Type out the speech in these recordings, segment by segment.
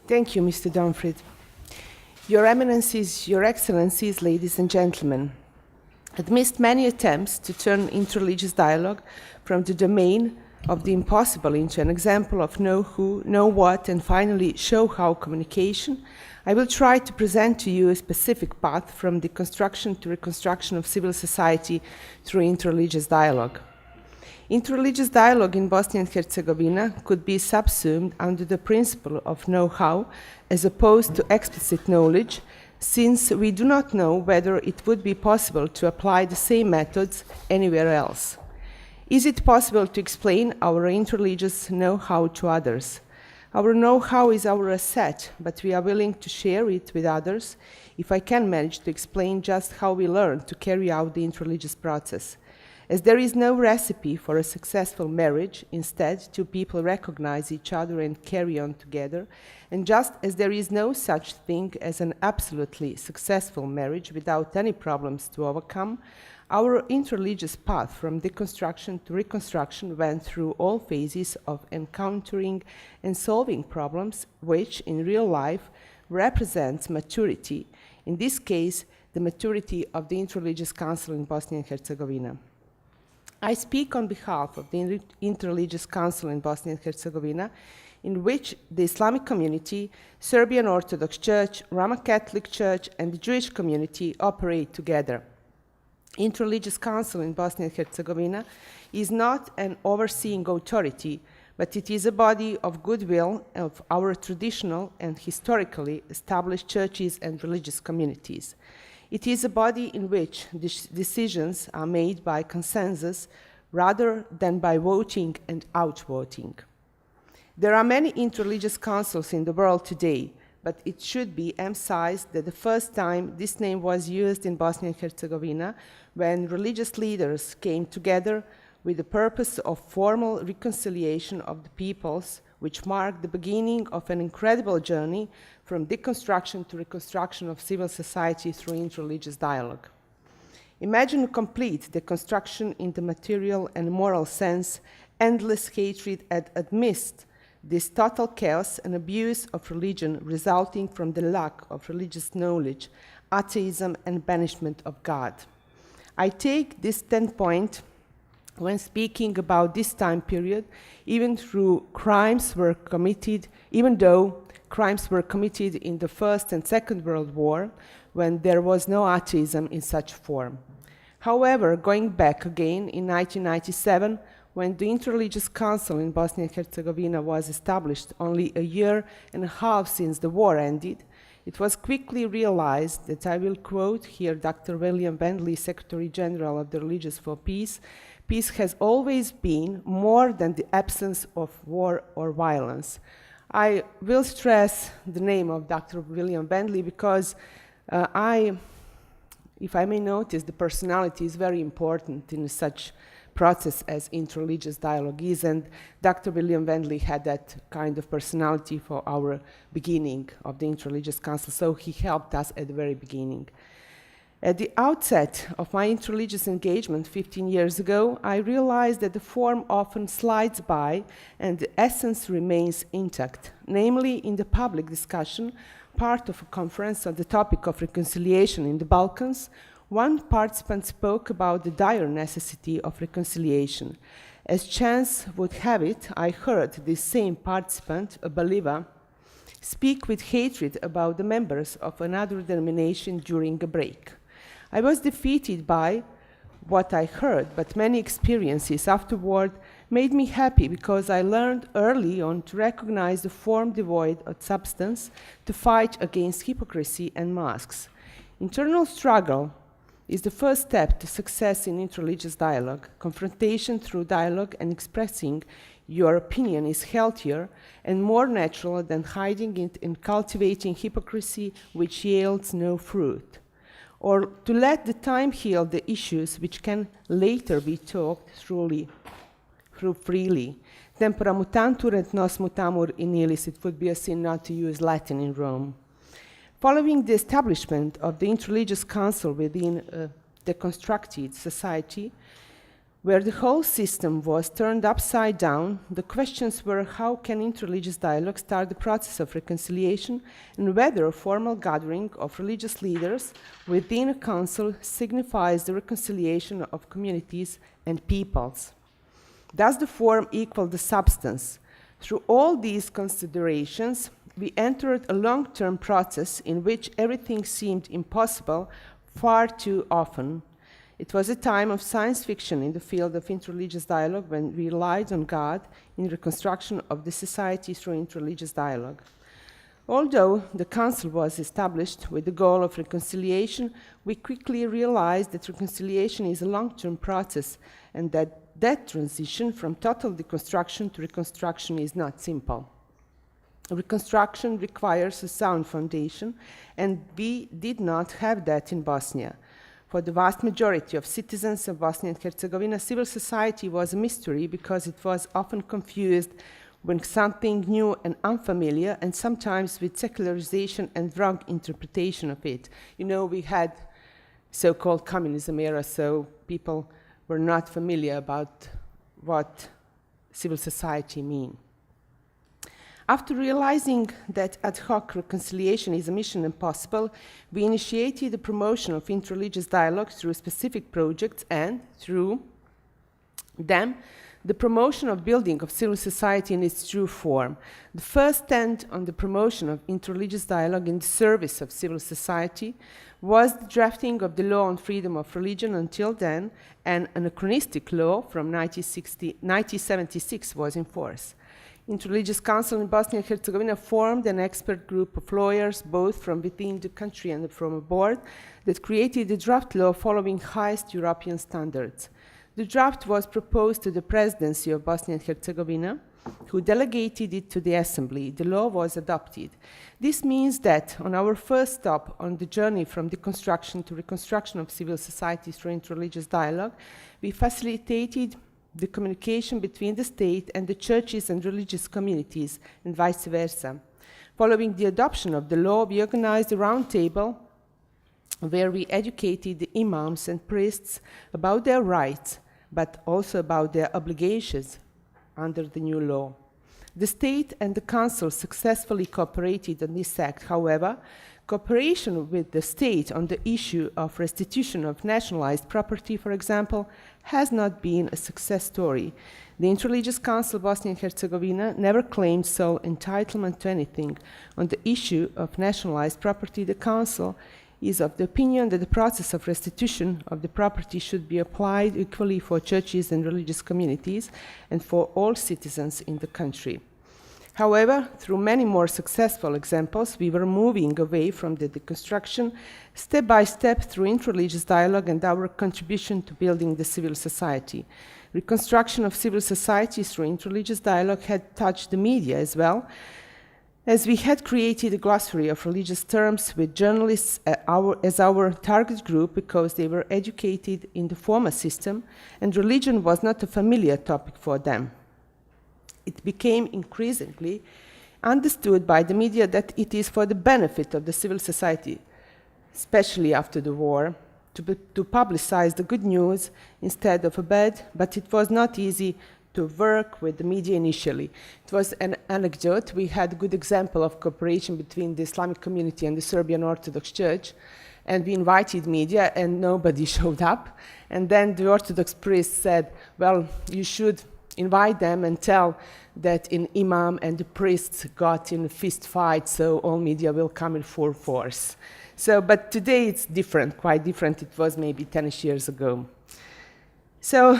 Thank you, Mr. Dunfrid. Your Eminencies, Your Excellencies, ladies and gentlemen, amidst many attempts to turn interreligious dialogue from the domain of the impossible into an example of know who, know what, and finally show how communication, I will try to present to you a specific path from deconstruction to reconstruction of civil society through interreligious dialogue. Interreligious dialogue in Bosnia and Herzegovina could be subsumed under the principle of know-how as opposed to explicit knowledge, since we do not know whether it would be possible to apply the same methods anywhere else. Is it possible to explain our interreligious know-how to others? Our know-how is our asset, but we are willing to share it with others if I can manage to explain just how we learn to carry out the interreligious process. As there is no recipe for a successful marriage, instead, two people recognize each other and carry on together, and just as there is no such thing as an absolutely successful marriage without any problems to overcome, our interreligious path from deconstruction to reconstruction went through all phases of encountering and solving problems, which in real life represents maturity, in this case, the maturity of the Interreligious Council in Bosnia and Herzegovina. I speak on behalf of the Interreligious Council in Bosnia and Herzegovina, in which the Islamic community, Serbian Orthodox Church, Roman Catholic Church, and the Jewish community operate together. Interreligious Council in Bosnia and Herzegovina is not an overseeing authority, but it is a body of goodwill of our traditional and historically established churches and religious communities. It is a body in which decisions are made by consensus rather than by voting and outvoting. There are many interreligious councils in the world today, but it should be emphasized that the first time this name was used in Bosnia and Herzegovina when religious leaders came together with the purpose of formal reconciliation of the peoples, which marked the beginning of an incredible journey from deconstruction to reconstruction of civil society through interreligious dialogue. Imagine a complete deconstruction in the material and moral sense, endless hatred amidst this total chaos and abuse of religion resulting from the lack of religious knowledge, atheism, and banishment of God. I take this standpoint when speaking about this time period, even though crimes were committed in the First and Second World War, when there was no atheism in such form. However, going back again in 1997, when the Interreligious Council in Bosnia and Herzegovina was established only a year and a half since the war ended, it was quickly realized that, I will quote here Dr. William Bentley, Secretary General of the Religious for Peace, peace has always been more than the absence of war or violence. I will stress the name of Dr. William Bentley because if I may notice, the personality is very important in such process as interreligious dialogue is, and Dr. William Bentley had that kind of personality for our beginning of the Interreligious Council, so he helped us at the very beginning. At the outset of my interreligious engagement 15 years ago, I realized that the form often slides by and the essence remains intact, namely in the public discussion, part of a conference on the topic of reconciliation in the Balkans. One participant spoke about the dire necessity of reconciliation. As chance would have it, I heard this same participant, a believer, speak with hatred about the members of another denomination during a break. I was defeated by what I heard, but many experiences afterward made me happy because I learned early on to recognize the form devoid of substance, to fight against hypocrisy and masks. Internal struggle is the first step to success in interreligious dialogue. Confrontation through dialogue and expressing your opinion is healthier and more natural than hiding it and cultivating hypocrisy which yields no fruit. Or to let the time heal the issues which can later be talked through freely. Tempora mutantur et nos mutamur in illis. It would be a sin not to use Latin in Rome. Following the establishment of the Interreligious Council within a deconstructed society, where the whole system was turned upside down. The questions were how can interreligious dialogue start the process of reconciliation, and whether a formal gathering of religious leaders within a council signifies the reconciliation of communities and peoples. Does the form equal the substance? Through all these considerations, we entered a long-term process in which everything seemed impossible far too often. It was a time of science fiction in the field of interreligious dialogue when we relied on God in reconstruction of the society through interreligious dialogue. Although the Council was established with the goal of reconciliation, we quickly realized that reconciliation is a long-term process and that transition from total deconstruction to reconstruction is not simple. Reconstruction requires a sound foundation, and we did not have that in Bosnia. For the vast majority of citizens of Bosnia and Herzegovina, civil society was a mystery because it was often confused with something new and unfamiliar, and sometimes with secularization and wrong interpretation of it. You know, we had so-called communism era, so people were not familiar about what civil society means. After realizing that ad hoc reconciliation is a mission impossible, we initiated the promotion of interreligious dialogue through specific projects and, through them, the promotion of building of civil society in its true form. The first stand on the promotion of interreligious dialogue in the service of civil society was the drafting of the law on freedom of religion. Until then, an anachronistic law from 1976 was in force. Interreligious Council in Bosnia and Herzegovina formed an expert group of lawyers, both from within the country and from abroad, that created the draft law following highest European standards. The draft was proposed to the presidency of Bosnia and Herzegovina, who delegated it to the assembly. The law was adopted. This means that on our first stop on the journey from deconstruction to reconstruction of civil society through interreligious dialogue, we facilitated the communication between the state and the churches and religious communities, and vice versa. Following the adoption of the law, we organized a roundtable where we educated the imams and priests about their rights, but also about their obligations under the new law. The state and the council successfully cooperated on this act. However, cooperation with the state on the issue of restitution of nationalized property, for example, has not been a success story. The Interreligious Council Bosnia and Herzegovina never claimed sole entitlement to anything. On the issue of nationalized property, the Council is of the opinion that the process of restitution of the property should be applied equally for churches and religious communities and for all citizens in the country. However, through many more successful examples, we were moving away from the deconstruction step by step through interreligious dialogue and our contribution to building the civil society. Reconstruction of civil society through interreligious dialogue had touched the media as well, as we had created a glossary of religious terms with journalists as our target group because they were educated in the former system and religion was not a familiar topic for them. It became increasingly understood by the media that it is for the benefit of the civil society, especially after the war, to publicize the good news instead of a bad, but it was not easy to work with the media initially. It was an anecdote. We had a good example of cooperation between the Islamic community and the Serbian Orthodox Church, and we invited media and nobody showed up. And then the Orthodox priest said, well, you should invite them and tell that an imam and the priests got in a fist fight, so all media will come in full force. So, but today it's different, quite different. It was maybe 10 years ago. So,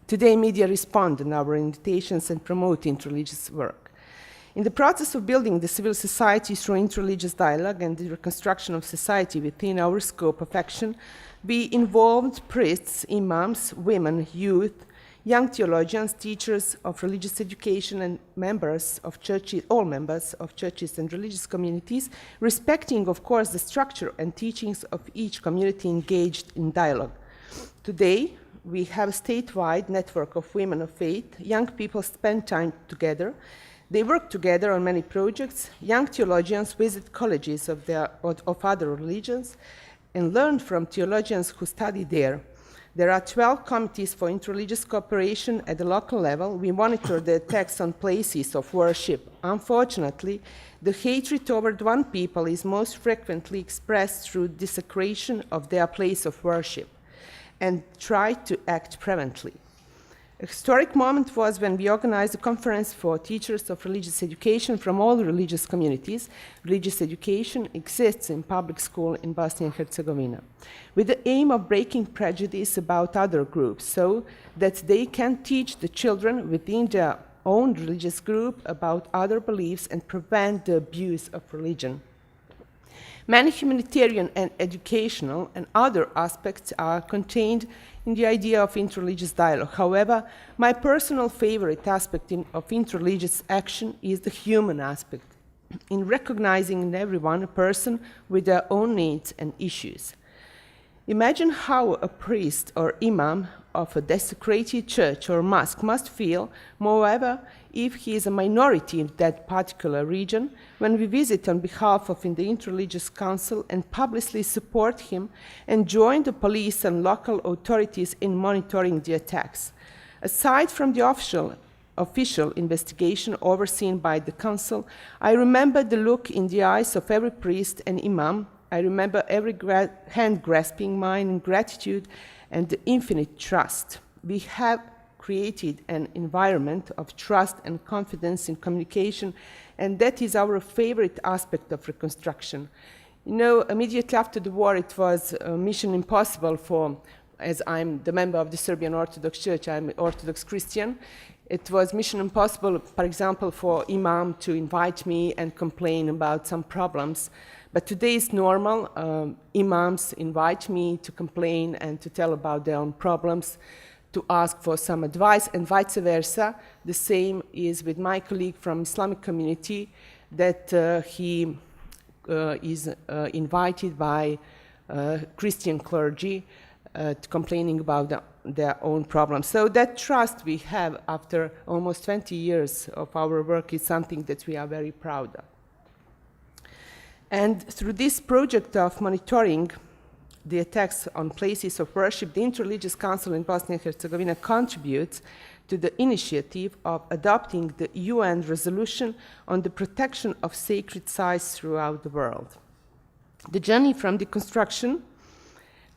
today media respond to our invitations and promote interreligious work. In the process of building the civil society through interreligious dialogue and the reconstruction of society within our scope of action, we involved priests, imams, women, youth, young theologians, teachers of religious education, and members of churches, all members of churches and religious communities, respecting, of course, the structure and teachings of each community engaged in dialogue. Today, we have a statewide network of women of faith. Young people spend time together. They work together on many projects. Young theologians visit colleges of other religions and learn from theologians who study there. There are 12 committees for interreligious cooperation at the local level. We monitor the attacks on places of worship. Unfortunately, the hatred toward one people is most frequently expressed through desecration of their place of worship and try to act preventively. A historic moment was when we organized a conference for teachers of religious education from all religious communities. Religious education exists in public school in Bosnia and Herzegovina, with the aim of breaking prejudice about other groups so that they can teach the children within their own religious group about other beliefs and prevent the abuse of religion. Many humanitarian and educational and other aspects are contained in the idea of interreligious dialogue. However, my personal favorite aspect of interreligious action is the human aspect, in recognizing in everyone a person with their own needs and issues. Imagine how a priest or imam of a desecrated church or mosque must feel, moreover, if he is a minority in that particular region, when we visit on behalf of the Interreligious Council and publicly support him and join the police and local authorities in monitoring the attacks. Aside from the official investigation overseen by the Council, I remember the look in the eyes of every priest and imam. I remember every hand grasping mine in gratitude and the infinite trust. We have created an environment of trust and confidence in communication, and that is our favorite aspect of Reconstruction. You know, immediately after the war, it was mission impossible for, as I'm the member of the Serbian Orthodox Church, I'm Orthodox Christian, it was mission impossible, for example, for imam to invite me and complain about some problems. But today is normal. Imams invite me to complain and to tell about their own problems, to ask for some advice, and vice versa. The same is with my colleague from Islamic community, that he is invited by Christian clergy complaining about their own problems. So that trust we have after almost 20 years of our work is something that we are very proud of. And through this project of monitoring the attacks on places of worship, the Interreligious Council in Bosnia and Herzegovina contributes to the initiative of adopting the UN resolution on the protection of sacred sites throughout the world. The journey from deconstruction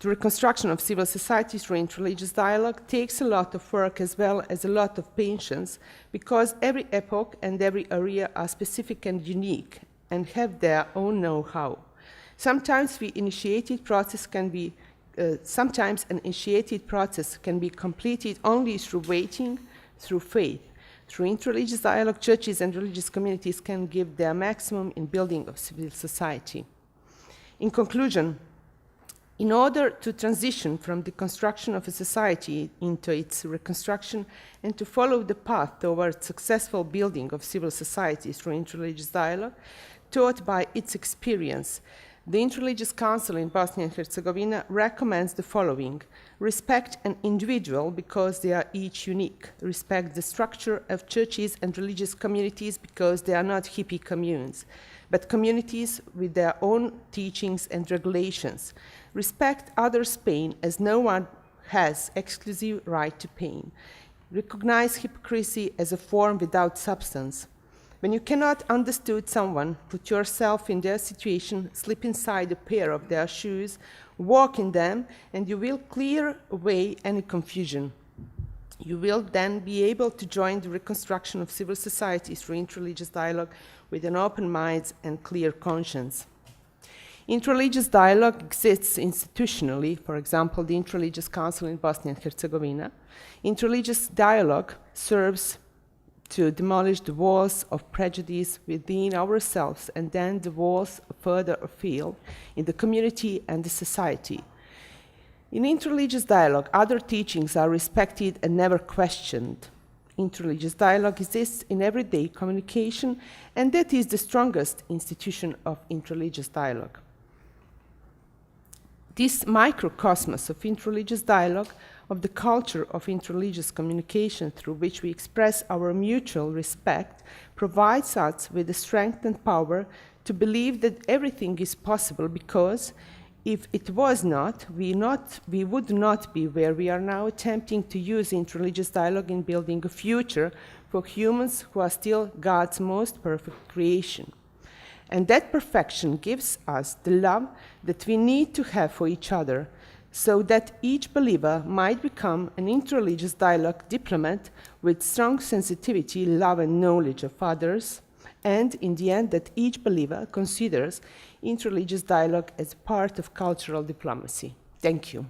to reconstruction of civil society through interreligious dialogue takes a lot of work as well as a lot of patience, because every epoch and every area are specific and unique and have their own know-how. Sometimes an initiated process can be completed only through waiting, through faith. Through interreligious dialogue, churches and religious communities can give their maximum in building of civil society. In conclusion, in order to transition from the construction of a society into its reconstruction and to follow the path towards successful building of civil society through interreligious dialogue, taught by its experience, the Interreligious Council in Bosnia and Herzegovina recommends the following: respect an individual because they are each unique. Respect the structure of churches and religious communities because they are not hippie communes, but communities with their own teachings and regulations. Respect others' pain as no one has exclusive right to pain. Recognize hypocrisy as a form without substance. When you cannot understand someone, put yourself in their situation, slip inside a pair of their shoes, walk in them, and you will clear away any confusion. You will then be able to join the reconstruction of civil society through interreligious dialogue with an open mind and clear conscience. Interreligious dialogue exists institutionally, for example, the Interreligious Council in Bosnia and Herzegovina. Interreligious dialogue serves to demolish the walls of prejudice within ourselves and then the walls further afield in the community and the society. In interreligious dialogue, other teachings are respected and never questioned. Interreligious dialogue exists in everyday communication, and that is the strongest institution of interreligious dialogue. This microcosmos of interreligious dialogue, of the culture of interreligious communication through which we express our mutual respect, provides us with the strength and power to believe that everything is possible because If it was not, we would not be where we are now, attempting to use interreligious dialogue in building a future for humans who are still God's most perfect creation. And that perfection gives us the love that we need to have for each other, so that each believer might become an interreligious dialogue diplomat with strong sensitivity, love, and knowledge of others, and in the end, that each believer considers interreligious dialogue as part of cultural diplomacy. Thank you.